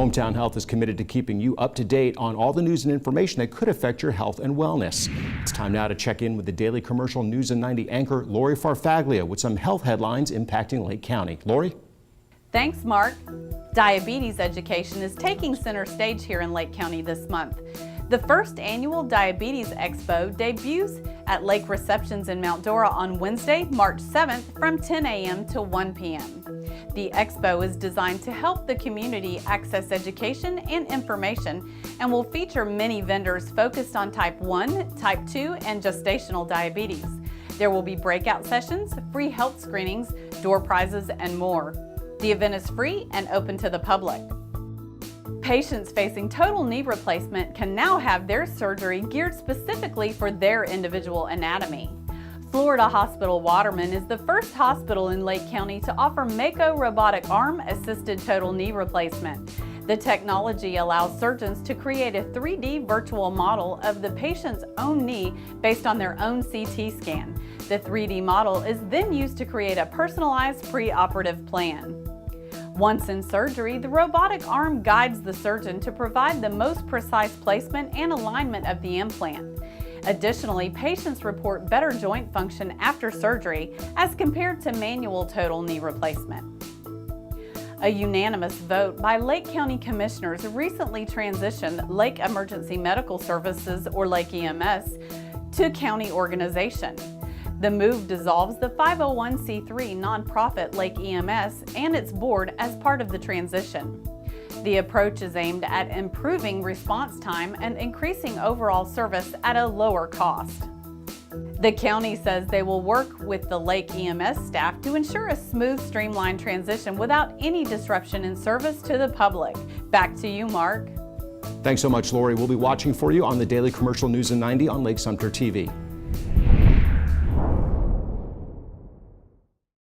Hometown Health is committed to keeping you up to date on all the news and information that could affect your health and wellness. It's time now to check in with the Daily Commercial News and 90 anchor Lori Farfaglia with some health headlines impacting Lake County. Lori? Thanks, Mark. Diabetes education is taking center stage here in Lake County this month. The first annual Diabetes Expo debuts at Lake Receptions in Mount Dora on Wednesday, March 7th from 10 a.m. to 1 p.m. The Expo is designed to help the community access education and information and will feature many vendors focused on type 1, type 2, and gestational diabetes. There will be breakout sessions, free health screenings, door prizes, and more. The event is free and open to the public. Patients facing total knee replacement can now have their surgery geared specifically for their individual anatomy. Florida Hospital Waterman is the first hospital in Lake County to offer Mako Robotic-Arm assisted total knee replacement. The technology allows surgeons to create a 3D virtual model of the patient's own knee based on their own CT scan. The 3D model is then used to create a personalized preoperative plan. Once in surgery, the robotic arm guides the surgeon to provide the most precise placement and alignment of the implant. Additionally, patients report better joint function after surgery as compared to manual total knee replacement. A unanimous vote by Lake County Commissioners recently transitioned Lake Emergency Medical Services, or Lake EMS, to county organization. The move dissolves the 501c3 nonprofit Lake EMS and its board as part of the transition. The approach is aimed at improving response time and increasing overall service at a lower cost. The county says they will work with the Lake EMS staff to ensure a smooth, streamlined transition without any disruption in service to the public. Back to you, Mark. Thanks so much, Lori. We'll be watching for you on the Daily Commercial News and 90 on Lake Sumter TV.